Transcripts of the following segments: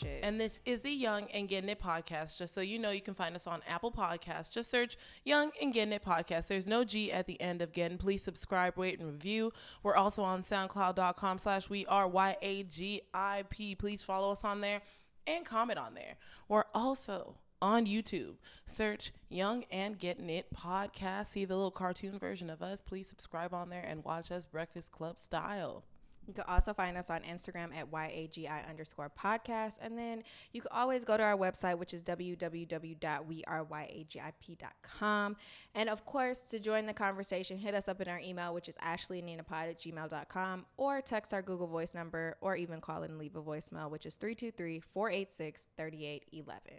shit. And this is the Young and Getting It Podcast. Just so you know, you can find us on Apple Podcasts. Just search Young and Getting It Podcast. There's no G at the end of Getting. Please subscribe, rate, and review. We're also on SoundCloud.com/WeAreYAGIP. Please follow us on there and comment on there. We're also on YouTube. Search Young and Getting It Podcast. See the little cartoon version of us. Please subscribe on there and watch us Breakfast Club style. You can also find us on Instagram at YAGI_podcast. And then you can always go to our website, which is www.weareYAGIP.com. And of course, to join the conversation, hit us up in our email, which is Ashleyandninapod@gmail.com, or text our Google Voice number, or even call and leave a voicemail, which is 323-486-3811.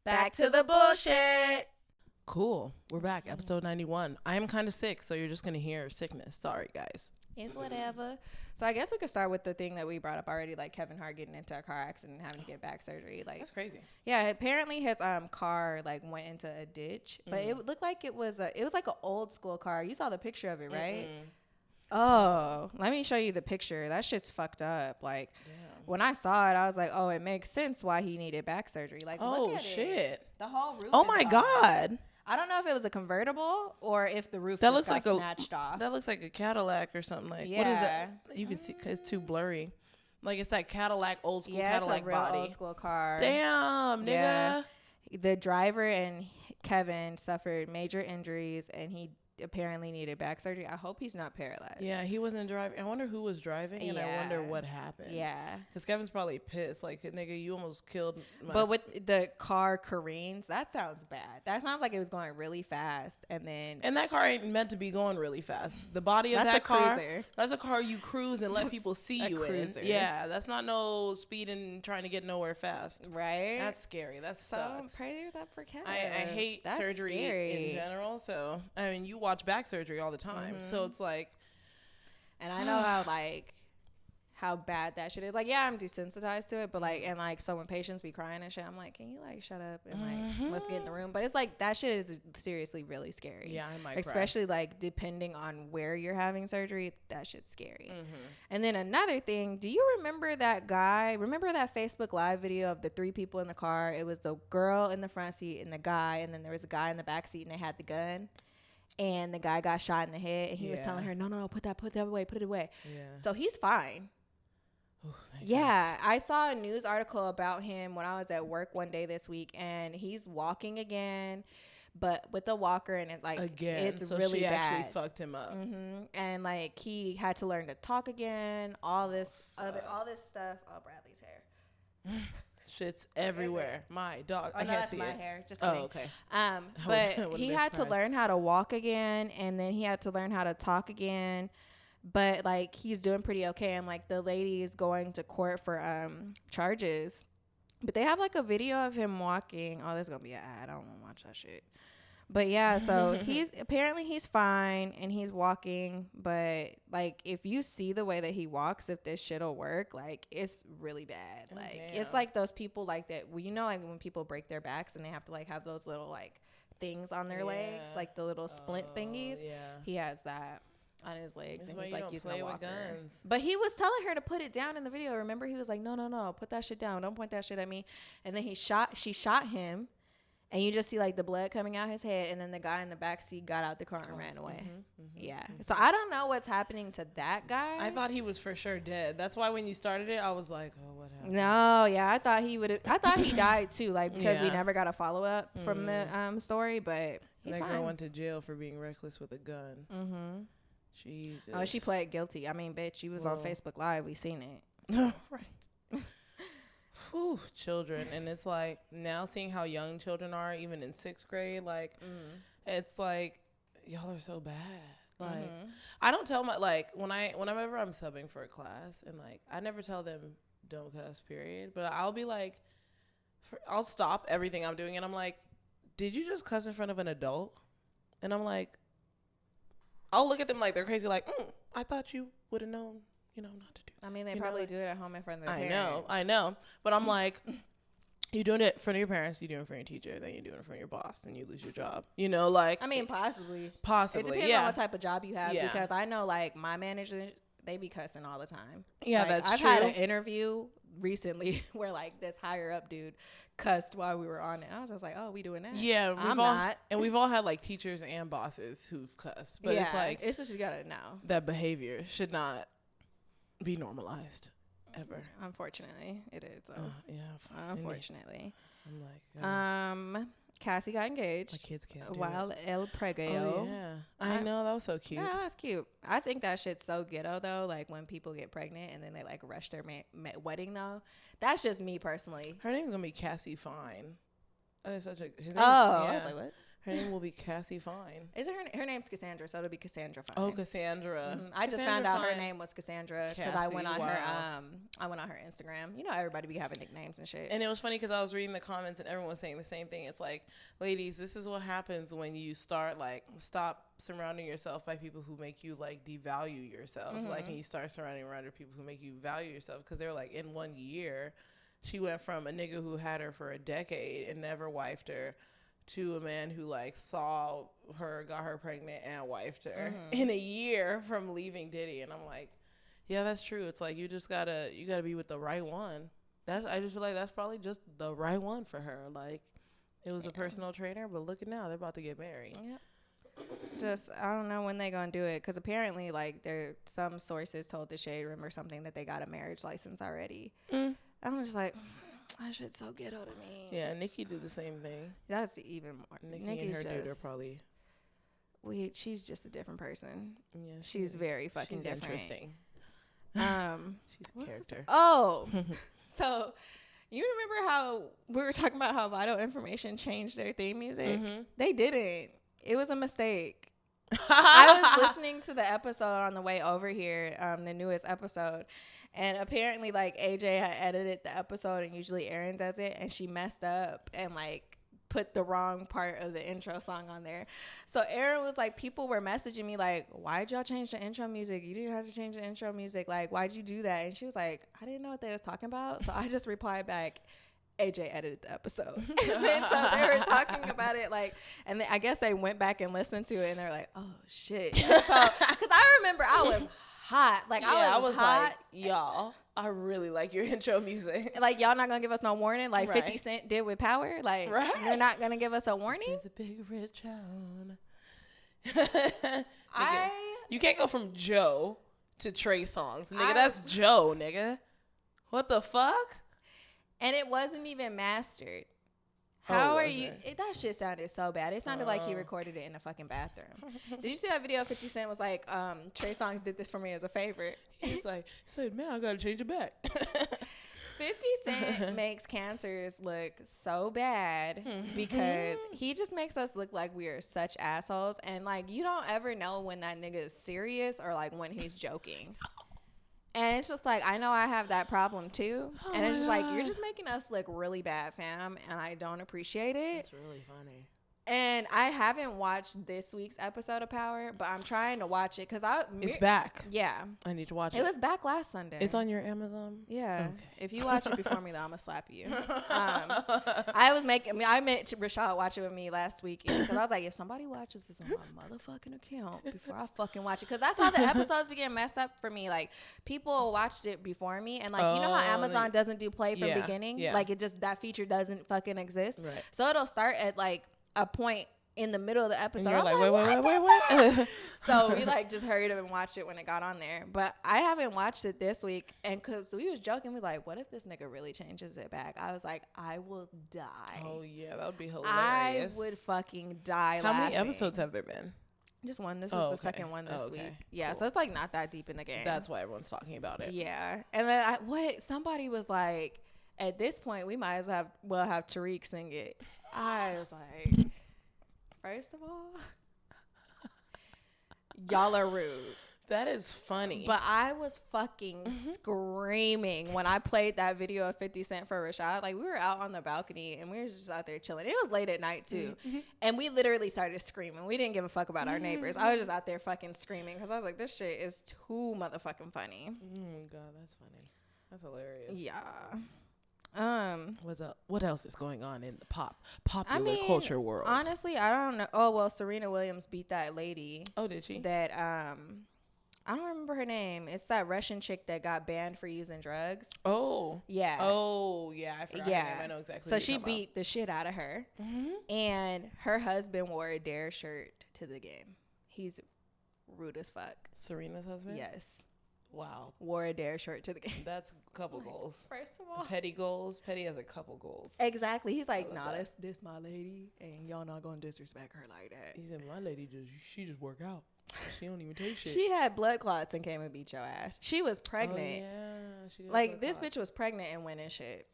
Back to the bullshit. Cool. We're back. Episode 91. I am kind of sick, so you're just going to hear sickness. Sorry, guys. It's whatever. So I guess we could start with the thing that we brought up already, like Kevin Hart getting into a car accident and having to get back surgery. Like, that's crazy. Yeah, apparently his car like went into a ditch, but it looked like it was like an old school car. You saw the picture of it, right? Oh, let me show you the picture. That shit's fucked up. Like, when I saw it, I was like, oh, it makes sense why he needed back surgery. Like, look at shit. it. The whole roof. Oh my God. I don't know if it was a convertible or if the roof that just looks got like snatched off. That looks like a Cadillac or something. Like, what is that? You can see, cause it's too blurry. Like, it's that Cadillac, old school Cadillac it's a real body. old school car. Damn, nigga. Yeah. The driver and Kevin suffered major injuries, and he apparently needed back surgery. I hope he's not paralyzed. Yeah, he wasn't driving. I wonder who was driving, and I wonder what happened. Yeah. Because Kevin's probably pissed. Like, nigga, you almost killed my... But with the car careens, that sounds bad. That sounds like it was going really fast, and then... And that car ain't meant to be going really fast. The body of that car... Cruiser. That's a car you cruise and let people see you cruiser. In. Yeah, that's not no speeding, trying to get nowhere fast. Right? That's scary. That sucks. So, prayers up for Kevin. I hate surgery in general, so... I mean, you watch back surgery all the time, so it's like, and I know how bad that shit is. Like, yeah, I'm desensitized to it, but like, and like, so when patients be crying and shit, I'm like, can you like shut up and like let's get in the room? But it's like, that shit is seriously really scary. Yeah, I might especially cry. Like, depending on where you're having surgery, that shit's scary. And then another thing, do you remember that guy? Remember that Facebook Live video of the 3 people in the car? It was the girl in the front seat and the guy, and then there was a guy in the back seat, and they had the gun. And the guy got shot in the head, and he was telling her, no, put that away, put it away. Yeah. So he's fine. Ooh, yeah, I saw a news article about him when I was at work one day this week, and he's walking again, but with a walker, and it's like it's so really she bad. Actually fucked him up. And like he had to learn to talk again. All this stuff. Oh, Bradley's hair. Shit's everywhere. My dog. Oh, I no, can't that's see my it. hair. Just kidding. Oh, okay. But he had to learn how to walk again, and then he had to learn how to talk again. But like, he's doing pretty okay. And like, the lady is going to court for charges. But they have like a video of him walking. Oh, there's gonna be an ad. I don't want to watch that shit. But yeah, so he's fine and he's walking, but like, if you see the way that he walks, if this shit'll work, like, it's really bad. Like, it's like those people like that, well, you know, like when people break their backs and they have to like have those little like things on their legs, like the little splint thingies. Yeah. He has that on his legs, and he's like using a walker. Guns. But he was telling her to put it down in the video. Remember, he was like, no, put that shit down. Don't point that shit at me. And then she shot him. And you just see like the blood coming out his head, and then the guy in the back seat got out the car and ran away. Yeah. So I don't know what's happening to that guy. I thought he was for sure dead. That's why when you started it, I was like, oh, what happened? No, yeah, I thought he died too, like, because we never got a follow up from the story, but he's fine. That girl went to jail for being reckless with a gun. Jesus. Oh, she pled guilty. I mean, bitch, she was on Facebook Live. We seen it. Right. Whew, children. And it's like, now seeing how young children are, even in 6th grade, like, it's like, y'all are so bad. Like, I don't tell my, like, whenever I'm subbing for a class, and like, I never tell them don't cuss, period. But I'll be like, I'll stop everything I'm doing, and I'm like, did you just cuss in front of an adult? And I'm like, I'll look at them like they're crazy, like, I thought you would have known, not to do that. I mean, they probably do it at home in front of their parents. I know. But I'm like, you doing it in front of your parents, you do it in front of your teacher, then you do it in front of your boss, and you lose your job. Like, I mean, possibly. Possibly, it depends on what type of job you have, because I know, like, my manager they be cussing all the time. Yeah, like, that's I've true. had an interview recently where like this higher up dude cussed while we were on it. I was just like, oh, we doing that? Yeah, not. And we've all had like teachers and bosses who've cussed, but it's like it's just you gotta know that behavior should not be normalized ever. Unfortunately, it is. So. Yeah, unfortunately. I'm like, Cassie got engaged. my kids can't do while it. El Pregio. Oh, yeah, I know, that was so cute. Yeah, that was cute. I think that shit's so ghetto though. Like when people get pregnant and then they like rush their wedding though. That's just me personally. Her name's gonna be Cassie Fine. That is such a. His name, I was like, what? Her name will be Cassie Fine. Is it her name's Cassandra, so it'll be Cassandra Fine. Oh, Cassandra. I just Cassandra found out Fine. her name was Cassandra because I went on her Instagram. You know, everybody be having nicknames and shit. And it was funny because I was reading the comments and everyone was saying the same thing. It's like, ladies, this is what happens when you start stop surrounding yourself by people who make you like devalue yourself. Like, and you start surrounding around people who make you value yourself, because they're like, in 1 year, she went from a nigga who had her for a decade and never wifed her to a man who like saw her, got her pregnant and wifed her in a year from leaving Diddy. And I'm like, yeah, that's true. It's like you gotta be with the right one. I just feel like that's probably just the right one for her. Like, it was a personal trainer, but look at now, they're about to get married. Yeah. Just, I don't know when they gonna do it, because apparently like some sources told the Shade Room or something that they got a marriage license already. I'm just like, that shit's so ghetto to me. Yeah, Nikki did the same thing. That's even more. Nikki and her dude are probably. She's just a different person. Yeah, she's very fucking different. Interesting. She's a character. Oh, so you remember how we were talking about how Vital Information changed their theme music? They didn't. It was a mistake. I was listening to the episode on the way over here, the newest episode, and apparently like AJ had edited the episode, and usually Erin does it, and she messed up and like put the wrong part of the intro song on there. So Erin was like, people were messaging me like, why'd y'all change the intro music? You didn't have to change the intro music. Like, why'd you do that? And she was like, I didn't know what they was talking about. So I just replied back, AJ edited the episode. And then so they were talking about it, like, and I guess they went back and listened to it, and they're like, oh shit. So because I remember I was hot, like I was hot. Like, y'all, I really like your intro music. Like, y'all not gonna give us no warning, like 50 Cent did with Power. Like, you're not gonna give us a warning. She's a big rich town. You can't go from Joe to Trey songs, nigga. That's Joe, nigga. What the fuck? And it wasn't even mastered. How are you? That shit sounded so bad. It sounded like he recorded it in a fucking bathroom. Did you see that video? 50 Cent was like, Trey Songz did this for me as a favor. He's like, man, I gotta change it back. 50 Cent makes cancers look so bad because he just makes us look like we are such assholes. And like, you don't ever know when that nigga is serious or like when he's joking. And it's just like, I know I have that problem too. And it's just like, you're just making us look really bad, fam. And I don't appreciate it. It's really funny. And I haven't watched this week's episode of Power, but I'm trying to watch it because it's back. Yeah. I need to watch it. It was back last Sunday. It's on your Amazon? Yeah. Okay. If you watch it before me, though, I'm going to slap you. I made Rashad watch it with me last week because I was like, if somebody watches this on my motherfucking account before I fucking watch it, because that's how the episodes begin messed up for me. Like, people watched it before me, and like, you know how Amazon doesn't do play from beginning? Yeah. Like, it just, that feature doesn't fucking exist. Right. So it'll start at like a point in the middle of the episode. And you're like, wait. So we like just hurried up and watched it when it got on there. But I haven't watched it this week, and because we was joking, we like, what if this nigga really changes it back? I was like, I will die. Oh yeah, that would be hilarious. I would fucking die. How many episodes have there been? Just one. This is the second one this week. Yeah, cool. So it's like not that deep in the game. That's why everyone's talking about it. Yeah, and then somebody was like, at this point, we might as well have Tariq sing it. I was like, first of all, y'all are rude. That is funny. But I was fucking screaming when I played that video of 50 Cent for Rashad. Like, we were out on the balcony and we were just out there chilling. It was late at night too. And we literally started screaming. We didn't give a fuck about our neighbors. I was just out there fucking screaming because I was like, this shit is too motherfucking funny. Oh God, that's funny. That's hilarious. Yeah. What's up? What else is going on in the popular culture world? Honestly, I don't know. Oh well, Serena Williams beat that lady. Oh, did she? That I don't remember her name. It's that Russian chick that got banned for using drugs. Oh. Yeah. Oh, yeah. I forgot her name. I know exactly. So she beat the shit out of her. Mm-hmm. And her husband wore a Dare shirt to the game. He's rude as fuck. Serena's husband? Yes. Wow. Wore a Dare shirt to the game. That's a couple goals. First of all. Petty goals. Petty has a couple goals. Exactly. He's like, nah, this my lady, and y'all not going to disrespect her like that. He said, my lady, she just work out. She don't even take shit. She had blood clots and came and beat your ass. She was pregnant. Oh, yeah. She did like, this bitch was pregnant and winning shit.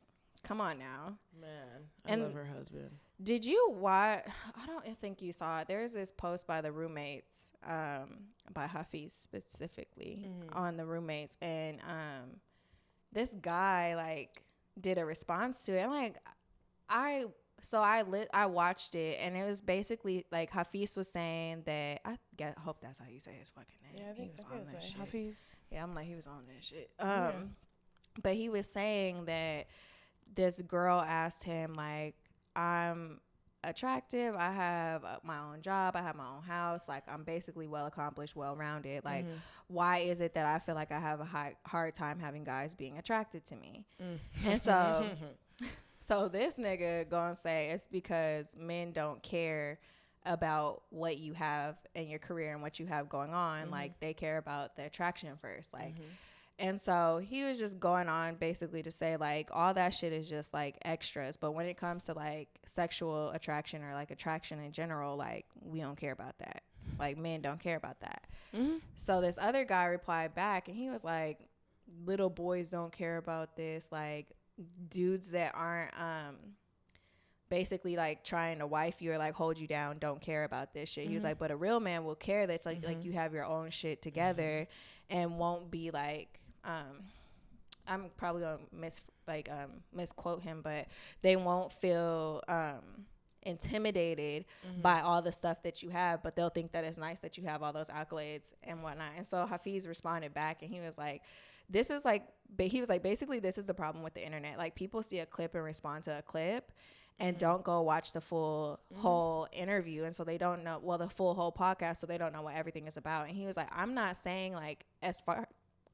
Come on now. Man, I love her husband. Did you watch? I don't think you saw it. There's this post by the roommates, by Hafiz specifically, on the roommates, and this guy like did a response to it. I'm like, I watched it, and it was basically like Hafiz was saying that I hope that's how you say his fucking name. Yeah, I think he was on that shit. Hafiz. Yeah, I'm like, he was on that shit. But he was saying that this girl asked him like, I'm attractive, I have my own job, I have my own house, like I'm basically well accomplished, well rounded, like why is it that I feel like I have a hard time having guys being attracted to me? And so this nigga gonna say it's because men don't care about what you have in your career and what you have going on, like they care about the attraction first, like and so he was just going on basically to say like all that shit is just like extras, but when it comes to like sexual attraction or like attraction in general, like we don't care about that, like men don't care about that. So this other guy replied back and he was like, little boys don't care about this, like dudes that aren't basically like trying to wife you or like hold you down don't care about this shit. He was like, but a real man will care that like you have your own shit together and won't be like I'm probably gonna misquote him, but they won't feel intimidated by all the stuff that you have, but they'll think that it's nice that you have all those accolades and whatnot. And so Hafiz responded back and he was like, basically this is the problem with the internet. Like people see a clip and respond to a clip and don't go watch the full whole interview. And so they don't know, the full whole podcast. So they don't know what everything is about. And he was like, I'm not saying like as far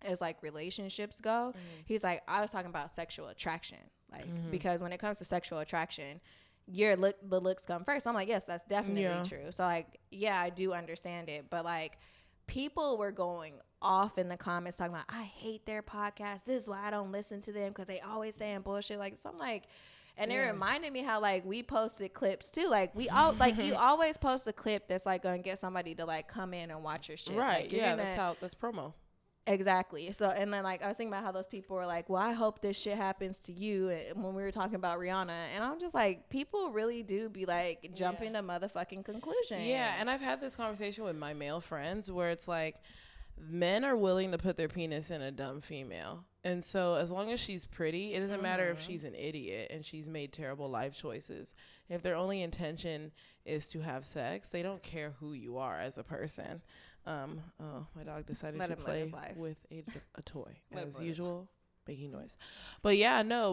as like relationships go, he's like, I was talking about sexual attraction. Like, because when it comes to sexual attraction, the looks come first. I'm like, yes, that's definitely true. So like, yeah, I do understand it. But like people were going off in the comments talking about, I hate their podcast. This is why I don't listen to them because they always saying bullshit. Like, so I'm like, and it reminded me how like we posted clips too. Like we all like you always post a clip that's like gonna get somebody to like come in and watch your shit. Right. Like, yeah. That's promo. Exactly. So and then like I was thinking about how those people were like, well, I hope this shit happens to you when we were talking about Rihanna, and I'm just like, people really do be like jumping to motherfucking conclusions. Yeah, and I've had this conversation with my male friends where it's like men are willing to put their penis in a dumb female. And so as long as she's pretty, it doesn't matter if she's an idiot and she's made terrible life choices. If their only intention is to have sex, they don't care who you are as a person. My dog decided to play with a toy as usual, making noise. But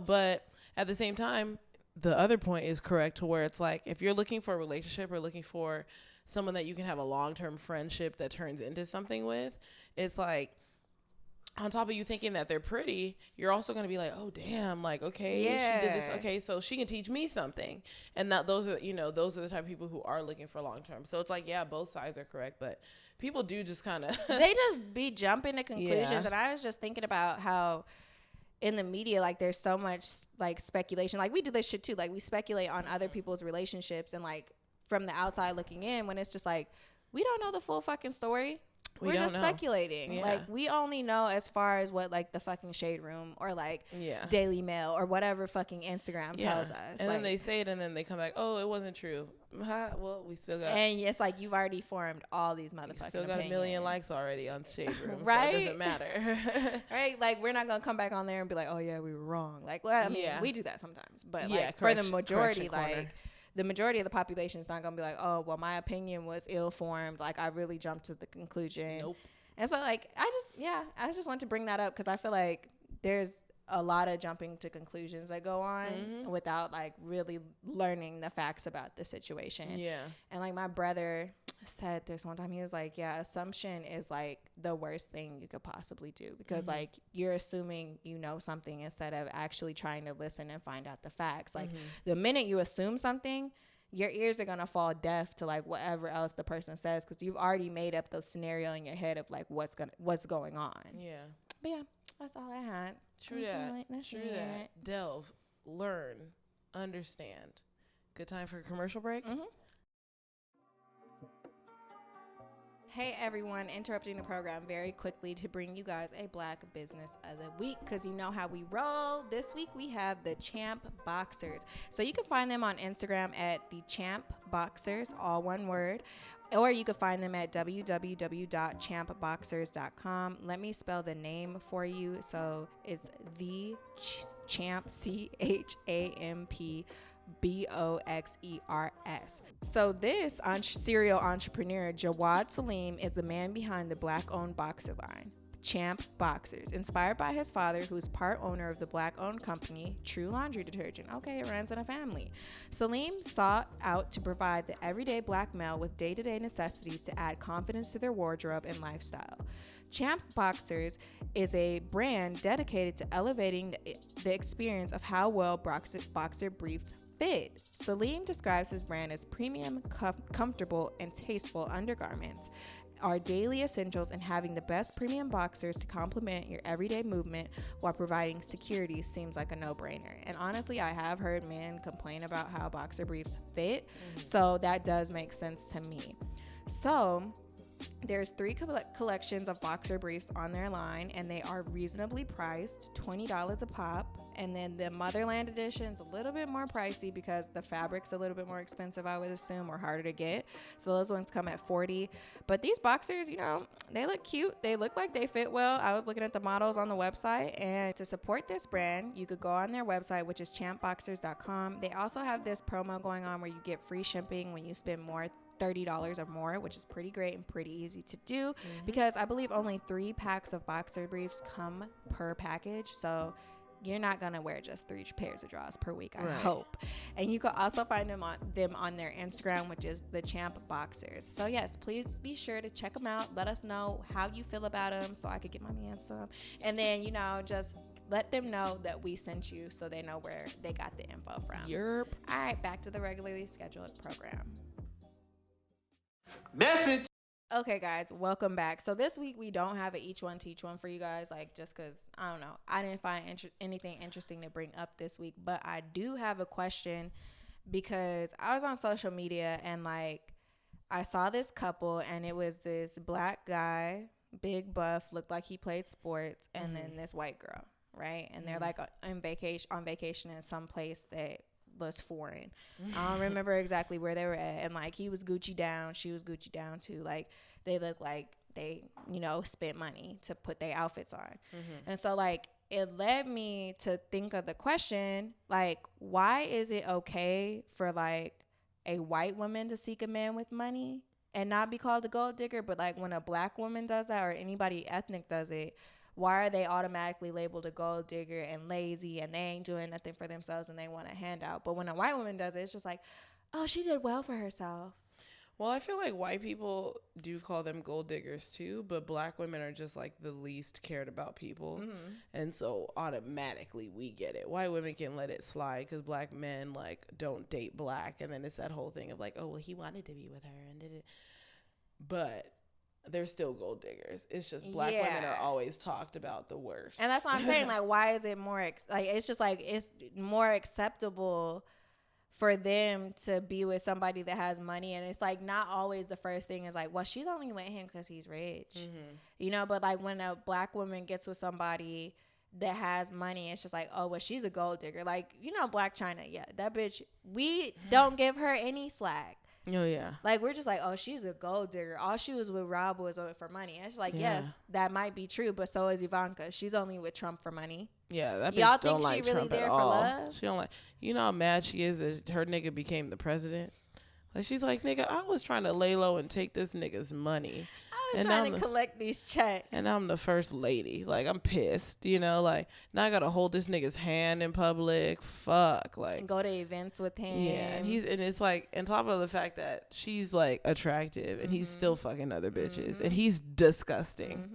but at the same time, the other point is correct to where it's like, if you're looking for a relationship or looking for someone that you can have a long-term friendship that turns into something with, it's like, on top of you thinking that they're pretty, you're also going to be like, oh, damn, like, okay, she did this. Okay, so she can teach me something. And those are the type of people who are looking for long-term. So it's like, yeah, both sides are correct, but people do just kind of. They just be jumping to conclusions. Yeah. And I was just thinking about how in the media, like, there's so much, like, speculation. Like, we do this shit, too. Like, we speculate on other people's relationships and, like, from the outside looking in when it's just like, we don't know the full fucking story. We're just speculating. Yeah. Like, we only know as far as what, like, the fucking Shade Room or, like, Daily Mail or whatever fucking Instagram tells us. And like, then they say it and then they come back, oh, it wasn't true. Well, we still got... And it's like, you've already formed all these motherfucking still got opinions. 1 million likes already on Shade Room, right? So it doesn't matter. Right? Like, we're not going to come back on there and be like, oh, yeah, we were wrong. Like, well, I mean, we do that sometimes. But, like, for the majority, like... The majority of the population is not going to be like, oh, well, my opinion was ill-formed. Like, I really jumped to the conclusion. Nope. And so, like, I just want to bring that up because I feel like there's a lot of jumping to conclusions that go on without, like, really learning the facts about the situation. Yeah. And, like, my brother, said this one time. He was like, yeah, assumption is like the worst thing you could possibly do, because like you're assuming you know something instead of actually trying to listen and find out the facts. Like the minute you assume something, your ears are going to fall deaf to like whatever else the person says, because you've already made up the scenario in your head of like what's going on. Yeah. But yeah, that's all I had. True that. Delve, learn, understand. Good time for a commercial break? Hey everyone, interrupting the program very quickly to bring you guys a Black Business of the Week, because you know how we roll. This week we have the Champ Boxers. So you can find them on Instagram at the Champ Boxers, all one word, or you can find them at www.champboxers.com. Let me spell the name for you. So it's the Champ, CHAMP BOXERS. So this serial entrepreneur, Jawad Salim, is the man behind the Black-owned boxer line, Champ Boxers, inspired by his father, who's part owner of the Black-owned company, True Laundry Detergent. Okay, it runs in a family. Salim sought out to provide the everyday Black male with day-to-day necessities to add confidence to their wardrobe and lifestyle. Champ Boxers is a brand dedicated to elevating the experience of how well boxer briefs fit. Salim describes his brand as premium, comfortable, and tasteful undergarments are daily essentials, and having the best premium boxers to complement your everyday movement while providing security seems like a no-brainer. And honestly, I have heard men complain about how boxer briefs fit, so that does make sense to me. So there's 3 collections of boxer briefs on their line, and they are reasonably priced, $20 a pop. And then the Motherland edition's a little bit more pricey because the fabric's a little bit more expensive, I would assume, or harder to get. So those ones come at $40. But these boxers, you know, they look cute. They look like they fit well. I was looking at the models on the website, and to support this brand, you could go on their website, which is champboxers.com. They also have this promo going on where you get free shipping when you spend $30 or more, which is pretty great and pretty easy to do, because I believe only 3 packs of boxer briefs come per package. So you're not gonna wear just 3 pairs of drawers per week, I hope. And you can also find them on their Instagram, which is the Champ Boxers. So yes, please be sure to check them out. Let us know how you feel about them so I could get my man some. And then, you know, just let them know that we sent you so they know where they got the info from. Yerp. All right, back to the regularly scheduled program. Message. Okay, guys, welcome back. So this week we don't have an each one teach one for you guys, like, just because, I don't know, I didn't find anything interesting to bring up this week. But I do have a question, because I was on social media and like I saw this couple, and it was this Black guy, big buff, looked like he played sports, and then this white girl, right? And they're like on vacation in some place that was foreign. I don't remember exactly where they were at, and like he was Gucci down, she was Gucci down too. Like they look like they, you know, spent money to put their outfits on. And so like it led me to think of the question, like, why is it okay for like a white woman to seek a man with money and not be called a gold digger, but like when a Black woman does that, or anybody ethnic does it, why are they automatically labeled a gold digger and lazy, and they ain't doing nothing for themselves and they want a handout? But when a white woman does it, it's just like, oh, she did well for herself. Well, I feel like white people do call them gold diggers too, but Black women are just like the least cared about people. And so automatically we get it. White women can let it slide because Black men like don't date Black. And then it's that whole thing of like, oh, well, he wanted to be with her and did it. But they're still gold diggers. It's just Black women are always talked about the worst. And that's what I'm saying. Like, why is it more like, it's just like, it's more acceptable for them to be with somebody that has money. And it's like, not always the first thing is like, well, she's only with him because he's rich, you know? But like when a Black woman gets with somebody that has money, it's just like, oh, well, she's a gold digger. Like, you know, Black China, that bitch, we don't give her any slack. Oh, yeah. Like, we're just like, oh, she's a gold digger. All she was with Rob was for money. And it's like, yes, that might be true, but so is Ivanka. She's only with Trump for money. Yeah, that bitch Y'all don't think like she really Trump there at for all. love? She don't like. You know how mad she is that her nigga became the president? Like, she's like, nigga, I was trying to lay low and take this nigga's money. was trying to collect these checks. And I'm the first lady. Like, I'm pissed, you know? Like, now I got to hold this nigga's hand in public. Fuck. Like, and go to events with him. Yeah, and it's like, on top of the fact that she's, like, attractive, and he's still fucking other bitches. And he's disgusting.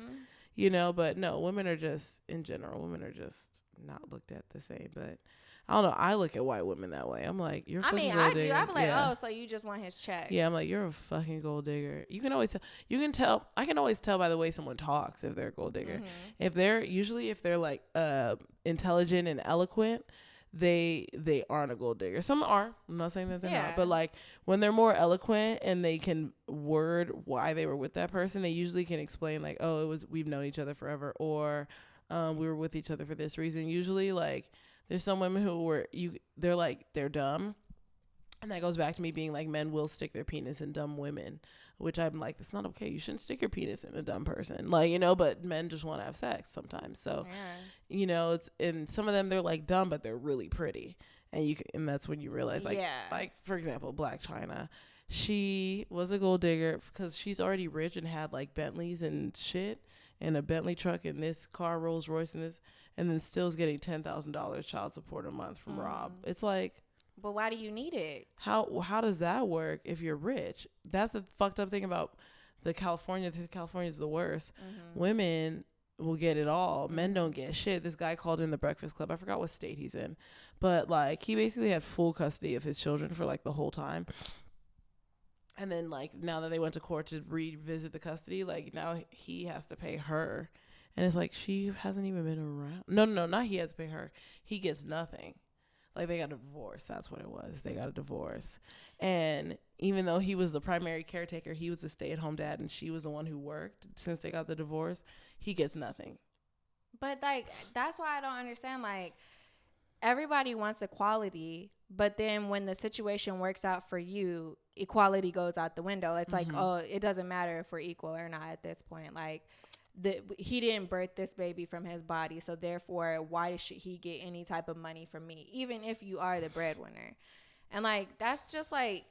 You know? But, no, women are just, in general, women are just not looked at the same. But I don't know. I look at white women that way. I'm like, you're a fucking gold digger. I'm like, oh, so you just want his check. Yeah, I'm like, you're a fucking gold digger. You can always tell. I can always tell by the way someone talks if they're a gold digger. If they're like intelligent and eloquent, they aren't a gold digger. Some are. I'm not saying that they're not. But like when they're more eloquent and they can word why they were with that person, they usually can explain like, oh, we've known each other forever, or we were with each other for this reason. Usually like, there's some women who they're dumb. And that goes back to me being like, men will stick their penis in dumb women, which I'm like, that's not okay. You shouldn't stick your penis in a dumb person. Like, you know, but men just want to have sex sometimes. So, you know, and some of them, they're like dumb, but they're really pretty. And that's when you realize like, for example, Black China, she was a gold digger because she's already rich and had like Bentleys and shit, and a Bentley truck and this car, Rolls Royce, and then still is getting $10,000 child support a month from Rob. It's like, but why do you need it? How does that work if you're rich? That's the fucked up thing about California is the worst. Women will get it all. Men don't get shit. This guy called in the Breakfast Club. I forgot what state he's in, but like he basically had full custody of his children for like the whole time. And then like now that they went to court to revisit the custody, like now he has to pay her. And it's like, she hasn't even been around. No, not he has to pay her. He gets nothing. Like, they got a divorce. That's what it was. They got a divorce. And even though he was the primary caretaker, he was a stay-at-home dad, and she was the one who worked since they got the divorce, he gets nothing. But, like, that's why I don't understand. Like, everybody wants equality, but then when the situation works out for you, equality goes out the window. It's like, oh, it doesn't matter if we're equal or not at this point. Like, he didn't birth this baby from his body, so therefore why should he get any type of money from me, even if you are the breadwinner? And like, that's just like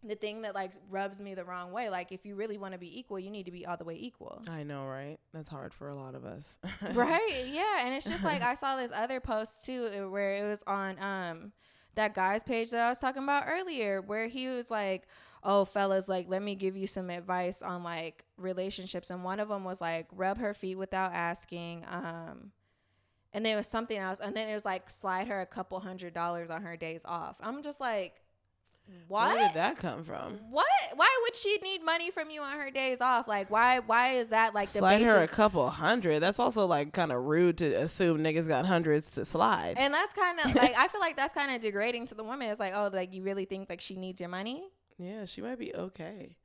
the thing that like rubs me the wrong way. Like, if you really want to be equal, you need to be all the way equal. I know, right? That's hard for a lot of us. Right? Yeah. And it's just like, I saw this other post too where it was on that guy's page that I was talking about earlier, where he was like, oh, fellas, like, let me give you some advice on like relationships. And one of them was like, rub her feet without asking. And there was something else. And then it was like, slide her a couple $100s on her days off. I'm just like, what? Where did that come from? What? Why would she need money from you on her days off? Like, why is that like the slide basis? Her a couple $100? That's also like kind of rude to assume niggas got hundreds to slide. And that's kind of like, I feel like that's kind of degrading to the woman. It's like, oh, like, you really think like she needs your money? Yeah, she might be okay.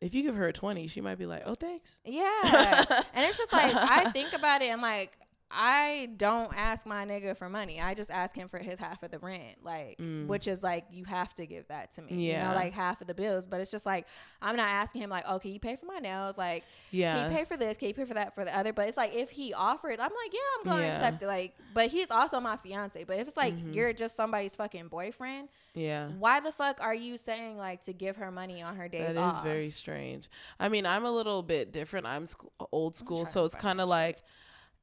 If you give her a 20, she might be like, oh, thanks. Yeah. And it's just like, I think about it and like, I don't ask my nigga for money. I just ask him for his half of the rent, like, which is like, you have to give that to me, you know, like half of the bills. But it's just like, I'm not asking him like, oh, can you pay for my nails? Like, can you pay for this? Can you pay for that, for the other? But it's like, if he offered, I'm like, yeah, I'm going to accept it. Like, but he's also my fiance. But if it's like, you're just somebody's fucking boyfriend, why the fuck are you saying like to give her money on her days off? That is very strange. I mean, I'm a little bit different. I'm old school, so it's kind of like,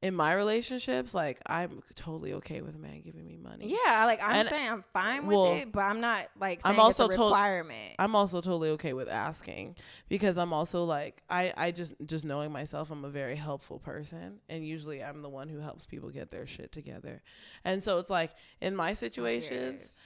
in my relationships, like, I'm totally okay with a man giving me money. Yeah, like, I'm saying I'm fine with it, but I'm not like saying it's a requirement. I'm also totally okay with asking, because I'm also like, I just knowing myself, I'm a very helpful person, and usually I'm the one who helps people get their shit together. And so it's like, in my situations,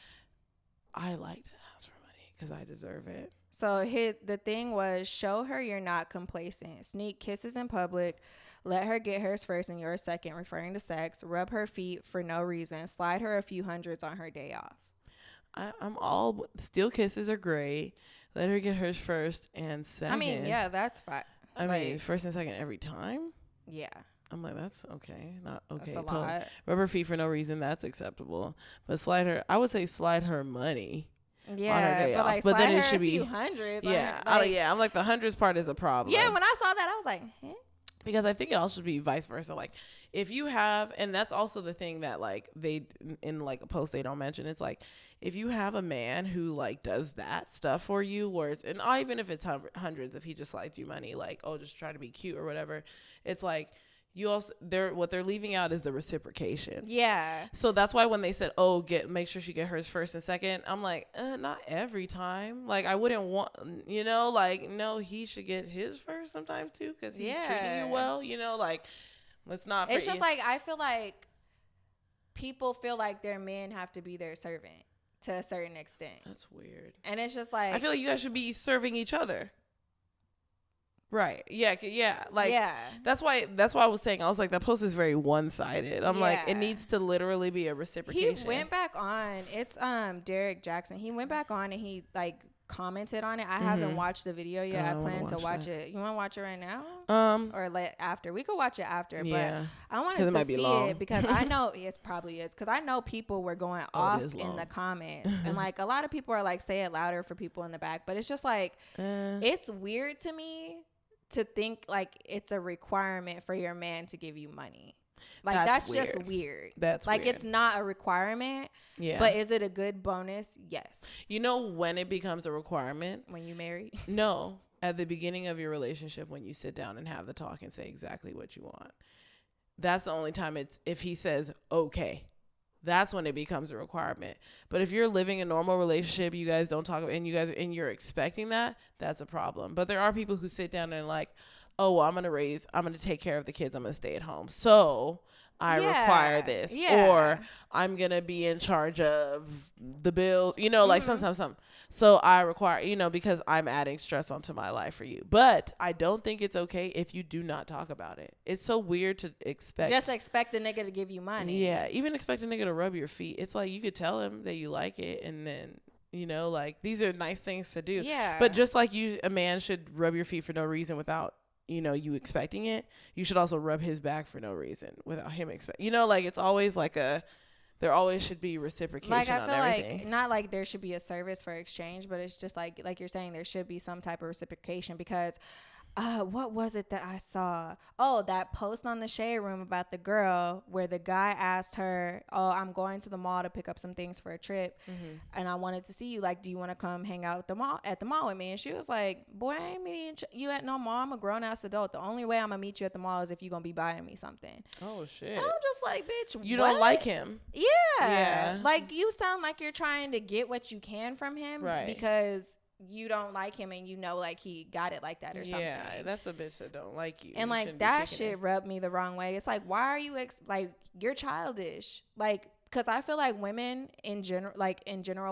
I like to ask for money because I deserve it. So the thing was, show her you're not complacent. Sneak kisses in public. Let her get hers first and yours second, referring to sex. Rub her feet for no reason. Slide her a few $100s on her day off. I'm all, still kisses are great. Let her get hers first and second. I mean, yeah, that's fine. I mean, first and second every time? Yeah. I'm like, that's okay. Not okay. That's a lot. Rub her feet for no reason. That's acceptable. But I would say slide her money. Yeah, on her day off. like, but then it should should be be $100s. Yeah, I'm like, the $100s part is a problem. Yeah, when I saw that, I was like, huh? Because I think it also should be vice versa. Like, if you have, and that's also the thing that, like, they, in, like, a post they don't mention, it's like, if you have a man who, like, does that stuff for you, where it's, and even if it's hundreds, if he just slides you money, like, oh, just try to be cute or whatever, it's like, you also, what they're leaving out is the reciprocation. Yeah. So that's why when they said, oh, make sure she get hers first and second, I'm like, not every time. Like, I wouldn't want, you know, like, no, he should get his first sometimes too, because he's treating you well, you know, like, let's not. It's just like, I feel like people feel like their men have to be their servant to a certain extent. That's weird. And it's just like, I feel like you guys should be serving each other. Right. Yeah. Yeah. Like, that's why I was saying, I was like, that post is very one-sided. I'm like, it needs to literally be a reciprocation. He went back on, it's Derek Jackson. He went back on and he like commented on it. I haven't watched the video yet. I plan to watch it. You want to watch it right now? Or after? We could watch it after, but I wanted to see it because I know it probably is, because I know people were going off in the comments and like a lot of people are like, say it louder for people in the back, but it's just like, it's weird to me to think like it's a requirement for your man to give you money. Like that's just weird. That's like weird. It's not a requirement. Yeah. But is it a good bonus? Yes. You know when it becomes a requirement? When you marry? No. At the beginning of your relationship, when you sit down and have the talk and say exactly what you want. That's the only time it's, if he says okay, that's when it becomes a requirement. But if you're living a normal relationship, you guys don't talk, and you're expecting that, that's a problem. But there are people who sit down and like, oh, well, I'm going to take care of the kids. I'm going to stay at home. So I require this, or I'm going to be in charge of the bills, you know, like some. So I require, you know, because I'm adding stress onto my life for you. But I don't think it's okay if you do not talk about it. It's so weird to expect a nigga to give you money. Yeah. Even expect a nigga to rub your feet. It's like, you could tell him that you like it, and then, you know, like, these are nice things to do. Yeah. But just like a man should rub your feet for no reason without, you know, you expecting it, you should also rub his back for no reason without him expecting, you know, like, it's always like there always should be reciprocation. Like, I feel like, not like there should be a service for exchange, but it's just like you're saying, there should be some type of reciprocation, because what was it that I saw? Oh, that post on the Shade Room about the girl where the guy asked her, oh, I'm going to the mall to pick up some things for a trip, and I wanted to see you. Like, do you want to come hang out at the mall with me? And she was like, boy, I ain't meeting you at no mall. I'm a grown-ass adult. The only way I'm going to meet you at the mall is if you're going to be buying me something. Oh, shit. And I'm just like, bitch, you don't like him. Yeah. Like, you sound like you're trying to get what you can from him. Right. Because you don't like him, and you know, like, he got it like that or something. Yeah, that's a bitch that don't like you. And like, that shit rubbed me the wrong way. It's like, why are you like, you're childish. Like, because I feel like women in general,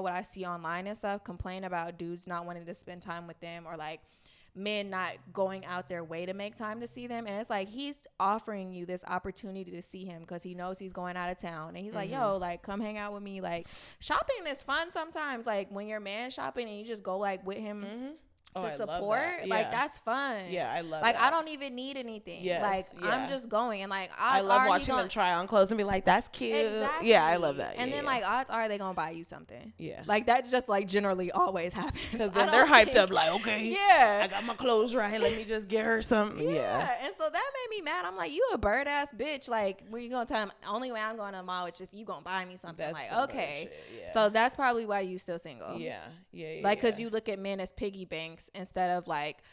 what I see online and stuff, complain about dudes not wanting to spend time with them, or like men not going out their way to make time to see them. And it's like, he's offering you this opportunity to see him because he knows he's going out of town, and he's like, yo, like, come hang out with me. Like, shopping is fun sometimes, like when you're man shopping and you just go like with him to support, like, that's fun. Yeah, I love like that. I don't even need anything. I'm just going, and like, I love watching them try on clothes and be like, that's cute. Exactly. Yeah, I love that. And then like, odds are they gonna buy you something. Yeah, like, that just like generally always happens, because then they're hyped up like, okay, I got my clothes right, let me just get her something. Yeah. And so that made me mad. I'm like, you a bird ass bitch. Like, when you gonna tell him the only way I'm going to the mall is if you gonna buy me something? That's like, okay, so that's probably why you still single. Yeah. Like, because you look at men as piggy banks instead of like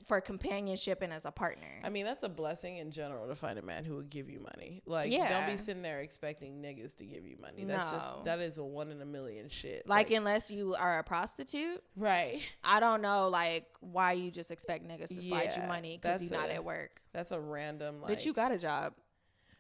for companionship and as a partner. I mean, that's a blessing in general to find a man who would give you money. Like, don't be sitting there expecting niggas to give you money. That is a 1 in a million shit. Like, unless you are a prostitute, right? I don't know, like, why you just expect niggas to slide you money because you're not at work. That's a random, like, but you got a job.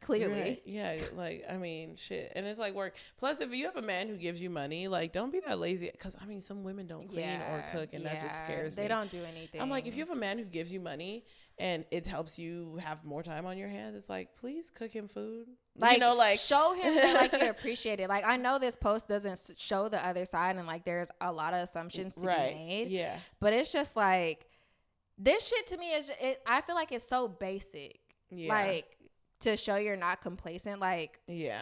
Clearly. Right. Yeah, like, I mean, shit. And it's like work. Plus, if you have a man who gives you money, like, don't be that lazy. Because, I mean, some women don't clean or cook, and that just scares me. They don't do anything. I'm like, if you have a man who gives you money and it helps you have more time on your hands, it's like, please cook him food. Like, you know, like, show him that, like, you appreciate it. Like, I know this post doesn't show the other side, and like, there's a lot of assumptions to be made. Yeah. But it's just like, this shit to me is, I feel like it's so basic. Yeah. Like, to show you're not complacent, like,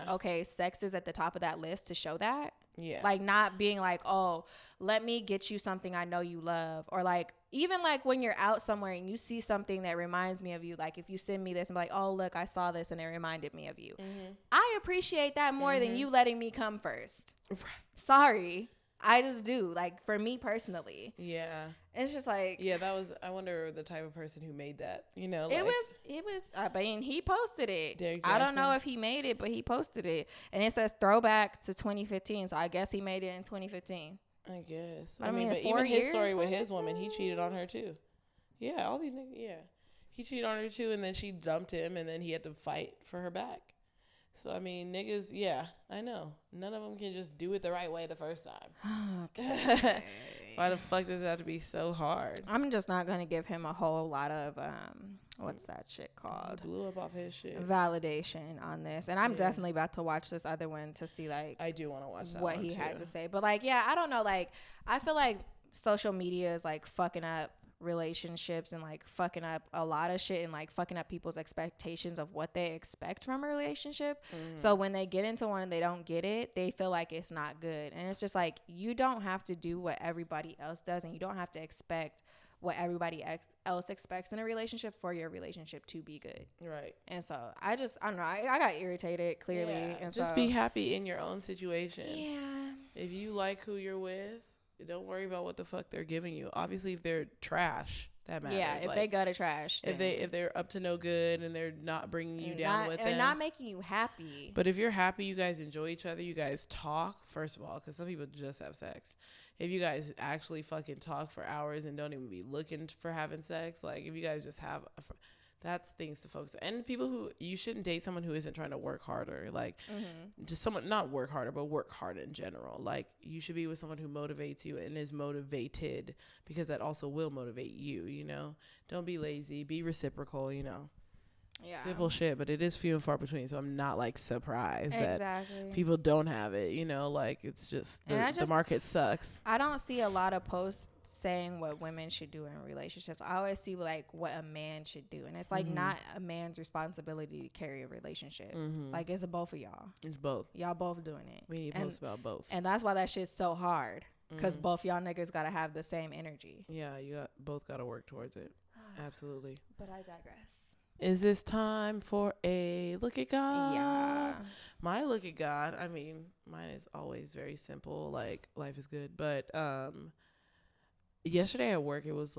okay, sex is at the top of that list to show that. Yeah. Like, not being like, oh, let me get you something I know you love. Or, like, even, like, when you're out somewhere and you see something that reminds me of you. Like, if you send me this and be like, oh, look, I saw this and it reminded me of you. Mm-hmm. I appreciate that more than you letting me come first. Right. Sorry. I just do. Like, for me personally. Yeah. It's just like. Yeah, that was, I wonder the type of person who made that, you know. It was, I mean, he posted it. I don't know if he made it, but he posted it. And it says throwback to 2015. So I guess he made it in 2015. I guess. I mean, but even his story with his woman, he cheated on her too. Yeah, all these niggas, yeah. He cheated on her too, and then she dumped him, and then he had to fight for her back. So, I mean, niggas, yeah, I know. None of them can just do it the right way the first time. Okay. Why the fuck does it have to be so hard? I'm just not going to give him a whole lot of, what's that shit called? He blew up off his shit. Validation on this. And I'm definitely about to watch this other one to see, like. I do want to watch that what he had to say. But, like, yeah, I don't know. Like, I feel like social media is, like, fucking up relationships and like fucking up a lot of shit and like fucking up people's expectations of what they expect from a relationship. So when they get into one and they don't get it, they feel like it's not good. And it's just like, you don't have to do what everybody else does, and you don't have to expect what everybody else expects in a relationship for your relationship to be good. Right. And so I don't know, I got irritated clearly. Yeah. And just be happy in your own situation. Yeah. If you like who you're with, don't worry about what the fuck they're giving you. Obviously, if they're trash, that matters. Yeah, if like, they gutter trash. If they're up to no good and they're not bringing you down with them. And not making you happy. But if you're happy, you guys enjoy each other, you guys talk, first of all, because some people just have sex. If you guys actually fucking talk for hours and don't even be looking for having sex, like if you guys just have that's things to focus on. And people who, you shouldn't date someone who isn't trying to work harder. Like, just someone, not work harder, but work hard in general. Like, you should be with someone who motivates you and is motivated, because that also will motivate you, you know? Don't be lazy. Be reciprocal, you know? Yeah. Simple shit, but it is few and far between. So I'm not like surprised that people don't have it, you know? Like, it's just, the market sucks. I don't see a lot of posts saying what women should do in relationships. I always see like what a man should do, and it's like not a man's responsibility to carry a relationship. Like, it's both of y'all. It's both. Y'all both doing it. We need posts about both, and that's why that shit's so hard, because both y'all niggas gotta have the same energy. Yeah, you both gotta work towards it. Absolutely. But I digress. Is this time for a look at God? Yeah. My look at God, I mean, mine is always very simple. Like, life is good. But yesterday at work, it was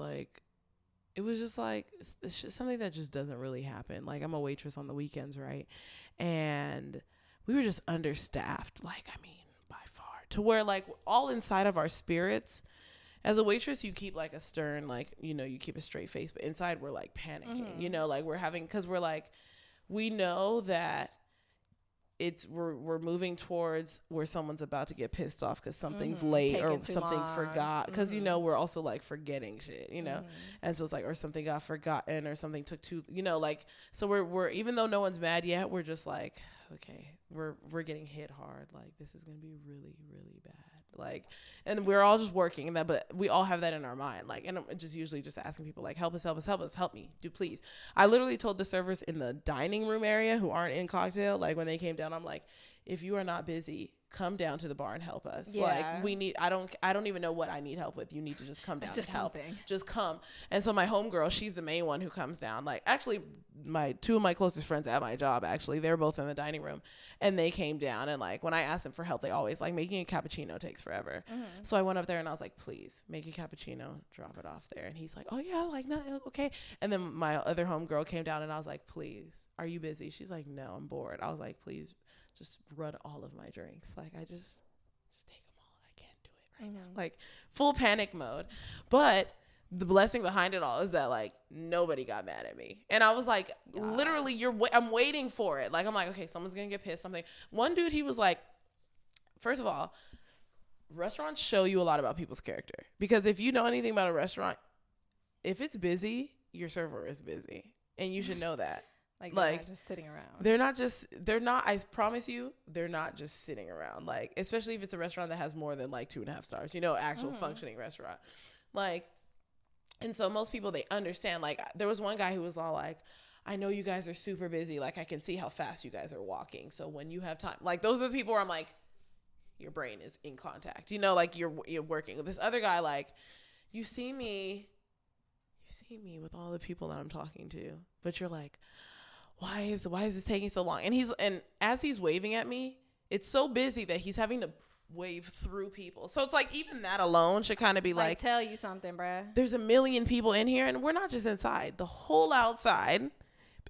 just like it's just something that just doesn't really happen. Like, I'm a waitress on the weekends, right? And we were just understaffed. Like, I mean, by far. To where, like, all inside of our spirits, as a waitress, you keep like a stern, like, you know, you keep a straight face, but inside we're like panicking, you know, like because we're like, we know that we're moving towards where someone's about to get pissed off because something's late or something forgot. Because, you know, we're also like forgetting shit, you know, and so it's like, or something got forgotten or something took too, you know, like, so we're even though no one's mad yet, we're just like, okay, we're getting hit hard. Like, this is going to be really, really bad. Like, and we're all just working that, but we all have that in our mind. Like, and I'm just usually just asking people like, help me, do please. I literally told the servers in the dining room area who aren't in cocktail, like when they came down, I'm like, if you are not busy, come down to the bar and help us. Yeah. Like, we need, I don't even know what I need help with. You need to just come down and help. Just come. And so my homegirl, she's the main one who comes down. Like, actually, two of my closest friends at my job, actually, they're both in the dining room, and they came down, and like when I ask them for help, they always like, making a cappuccino takes forever. So I went up there and I was like, please make a cappuccino, drop it off there. And he's like, oh yeah, like, no, okay. And then my other homegirl came down and I was like, please, are you busy? She's like, no, I'm bored. I was like, please just run all of my drinks. Like, I just take them all. I can't do it right now. Like, full panic mode. But the blessing behind it all is that like nobody got mad at me. And I was like, literally, I'm waiting for it. Like, I'm like, okay, someone's gonna get pissed, something. One dude, he was like, first of all, restaurants show you a lot about people's character, because if you know anything about a restaurant, if it's busy, your server is busy, and you should know that. Like, they're not just sitting around. I promise you, they're not just sitting around. Like, especially if it's a restaurant that has more than like 2.5 stars, you know, actual functioning restaurant. Like, and so most people, they understand. Like, there was one guy who was all like, I know you guys are super busy. Like, I can see how fast you guys are walking. So when you have time, like, those are the people where I'm like, your brain is in contact. You know, like you're working with this other guy. Like you see me with all the people that I'm talking to, but you're like, why is this taking so long? And as he's waving at me, it's so busy that he's having to wave through people. So it's like even that alone should kind of be like tell you something, bruh. There's a million people in here, and we're not just inside. The whole outside.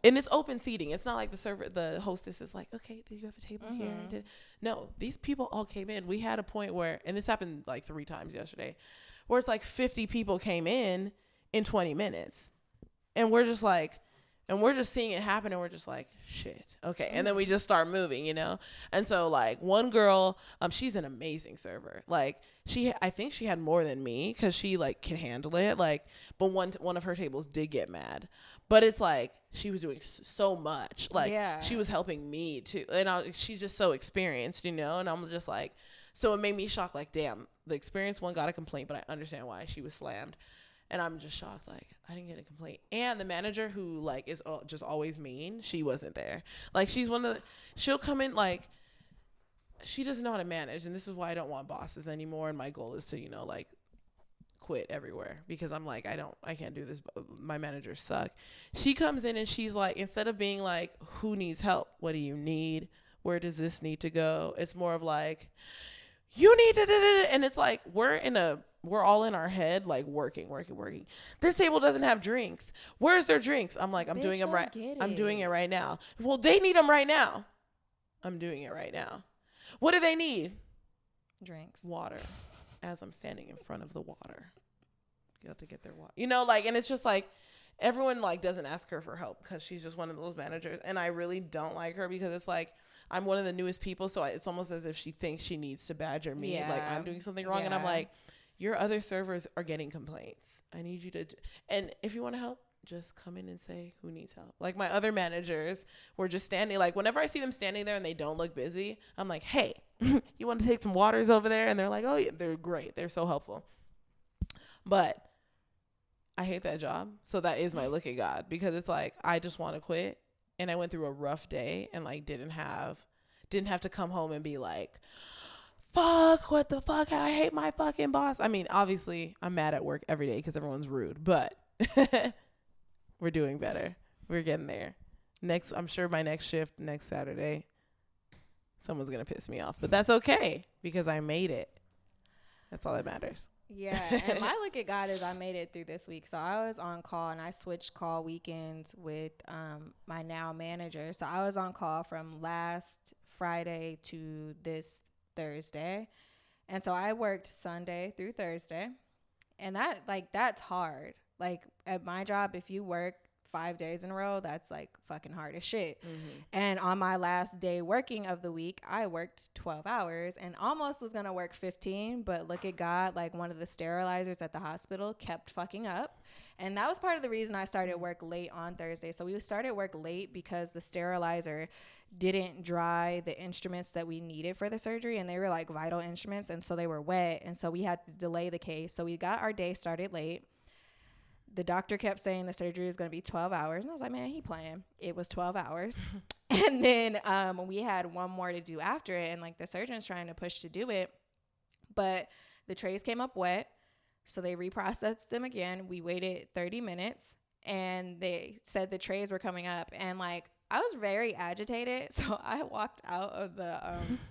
And it's open seating. It's not like the hostess is like, okay, did you have a table here? No, these people all came in. We had a point where, and this happened like 3 times yesterday, where it's like 50 people came in 20 minutes. And we're just like, and we're just seeing it happen, and we're just like, shit, okay. And then we just start moving, you know? And so like one girl, she's an amazing server. Like I think she had more than me because she like can handle it. Like, but one of her tables did get mad. But it's like she was doing so much. Like she was helping me too. And she's just so experienced, you know? And I'm just like, so it made me shocked. Like, damn, the experienced one got a complaint, but I understand why she was slammed. And I'm just shocked. Like, I didn't get a complaint. And the manager who like is just always mean, she wasn't there. Like she'll come in like, she doesn't know how to manage. And this is why I don't want bosses anymore. And my goal is to, you know, like quit everywhere, because I'm like, I can't do this. My managers suck. She comes in and she's like, instead of being like, who needs help? What do you need? Where does this need to go? It's more of like, you need to, and it's like, we're all in our head, like working. This table doesn't have drinks. Where's their drinks? I'm like, I'm doing them right. I'm doing it right now. Well, they need them right now. I'm doing it right now. What do they need? Drinks. Water. As I'm standing in front of the water, you have to get their water, you know, like, and it's just like everyone like doesn't ask her for help because she's just one of those managers. And I really don't like her because it's like, I'm one of the newest people. So it's almost as if she thinks she needs to badger me. Like I'm doing something wrong. And I'm like, your other servers are getting complaints. I need you to, and if you want to help, just come in and say who needs help. Like my other managers were just standing, like whenever I see them standing there and they don't look busy, I'm like, hey, you want to take some waters over there? And they're like, oh yeah, they're great. They're so helpful. But I hate that job. So that is my look at God, because it's like, I just want to quit. And I went through a rough day and like didn't have to come home and be like, fuck, what the fuck? I hate my fucking boss. I mean, obviously I'm mad at work every day because everyone's rude, but we're doing better. We're getting there. I'm sure my next shift next Saturday, someone's going to piss me off, but that's okay because I made it. That's all that matters. Yeah. And my look at God is I made it through this week. So I was on call and I switched call weekends with my now manager. So I was on call from last Friday to this Thursday. And so I worked Sunday through Thursday. And that's hard. Like at my job, if you work 5 days in a row, that's like fucking hard as shit. Mm-hmm. And on my last day working of the week, I worked 12 hours and almost was gonna work 15, but look at God, like one of the sterilizers at the hospital kept fucking up. And that was part of the reason I started work late on Thursday. So we started work late because the sterilizer didn't dry the instruments that we needed for the surgery, and they were like vital instruments, and so they were wet, and so we had to delay the case. So we got our day started late. The doctor kept saying the surgery was going to be 12 hours. And I was like, man, he playing. It was 12 hours. And then we had one more to do after it. And like the surgeon's trying to push to do it. But the trays came up wet. So they reprocessed them again. We waited 30 minutes. And they said the trays were coming up. And like, I was very agitated. So I walked out of the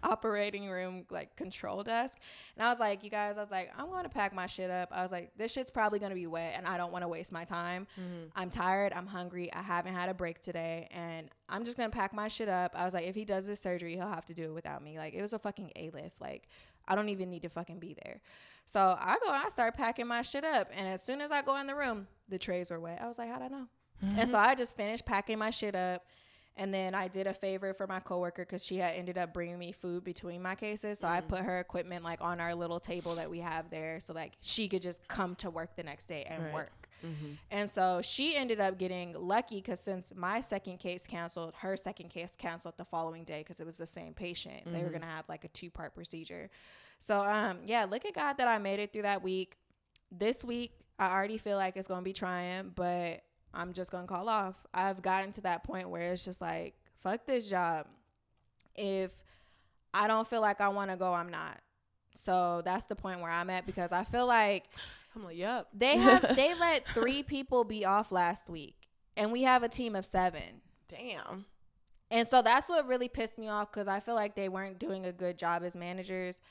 operating room, like control desk. And I was like, you guys, I'm going to pack my shit up. I was like, this shit's probably going to be wet and I don't want to waste my time. Mm-hmm. I'm tired. I'm hungry. I haven't had a break today. And I'm just going to pack my shit up. I was like, if he does this surgery, he'll have to do it without me. Like it was a fucking A-lift. Like I don't even need to fucking be there. So I start packing my shit up. And as soon as I go in the room, the trays were wet. I was like, how'd I know? Mm-hmm. And so I just finished packing my shit up. And then I did a favor for my coworker because she had ended up bringing me food between my cases. So I put her equipment like on our little table that we have there. So like she could just come to work the next day and work. Mm-hmm. And so she ended up getting lucky because since my second case canceled, her second case canceled the following day because it was the same patient. Mm-hmm. They were going to have like a 2-part procedure. So yeah, look at God that I made it through that week. This week, I already feel like it's going to be trying, but I'm just going to call off. I've gotten to that point where it's just like, fuck this job. If I don't feel like I want to go, I'm not. So that's the point where I'm at, because I feel like I'm like, yep. They let 3 people be off last week, and we have a team of 7. Damn. And so that's what really pissed me off, because I feel like they weren't doing a good job as managers.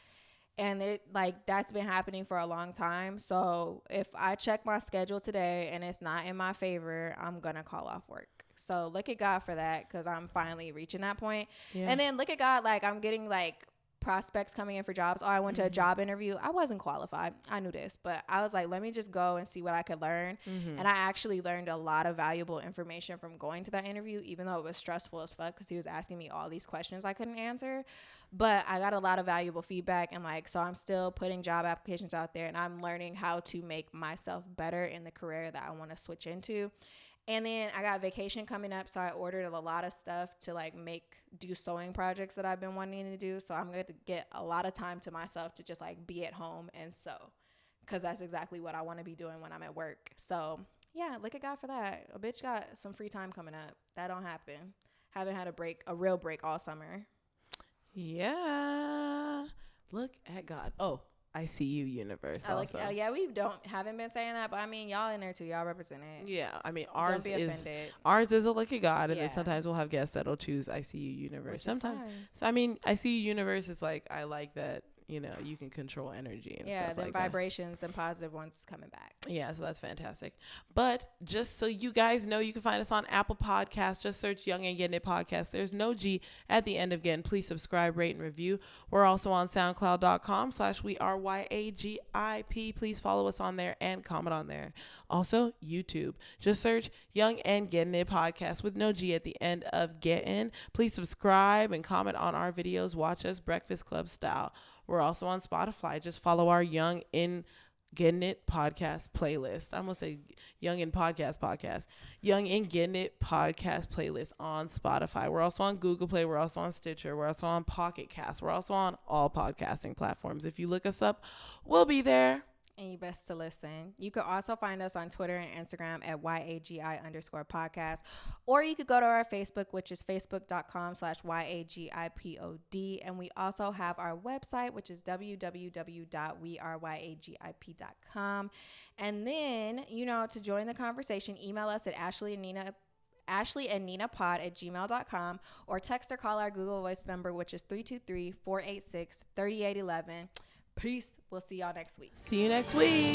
And that's been happening for a long time. So if I check my schedule today and it's not in my favor, I'm going to call off work. So look at God for that, because I'm finally reaching that point. Yeah. And then look at God, like I'm getting like prospects coming in for jobs. I went to a job interview. I wasn't qualified. I knew this, but I was like, let me just go and see what I could learn. And I actually learned a lot of valuable information from going to that interview, even though it was stressful as fuck, because he was asking me all these questions I couldn't answer. But I got a lot of valuable feedback, and like, so I'm still putting job applications out there, and I'm learning how to make myself better in the career that I want to switch into. And then I got vacation coming up, so I ordered a lot of stuff to like do sewing projects that I've been wanting to do. So I'm going to get a lot of time to myself to just like be at home and sew, because that's exactly what I want to be doing when I'm at work. So yeah, look at God for that. A bitch got some free time coming up. That don't happen. Haven't had a real break all summer. Yeah. Look at God. Oh, I see you, universe. Also. Yeah, we haven't been saying that, but I mean, y'all in there too. Y'all represent it. Yeah, I mean, ours Don't be offended. Ours is a look at God, and then sometimes we'll have guests that'll choose I see you, universe. Sometimes, so I mean, I see you, universe. It's like I like that. You know, you can control energy and stuff like that. Yeah, the vibrations and positive ones coming back. Yeah, so that's fantastic. But just so you guys know, you can find us on Apple Podcasts. Just search Young and Getting It Podcast. There's no G at the end of Getting. Please subscribe, rate, and review. We're also on SoundCloud.com/WeAreYAGIP. Please follow us on there and comment on there. Also, YouTube. Just search Young and Getting It Podcast with no G at the end of Getting. Please subscribe and comment on our videos. Watch us Breakfast Club style. We're also on Spotify. Just follow our Young in Getting It podcast playlist. I'm going to say Young in Podcast. Young in Getting It podcast playlist on Spotify. We're also on GooglePlay. We're also on Stitcher. We're also on Pocket Cast. We're also on all podcasting platforms. If you look us up, we'll be there. And you best to listen. You could also find us on Twitter and Instagram at YAGI_podcast. Or you could go to our Facebook, which is facebook.com/YAGIPOD. And we also have our website, which is www.weareyagip.com. And then, to join the conversation, email us at Ashleyandninapod@gmail.com, or text or call our Google Voice number, which is 323-486-3811. Peace. We'll see y'all next week. See you next week.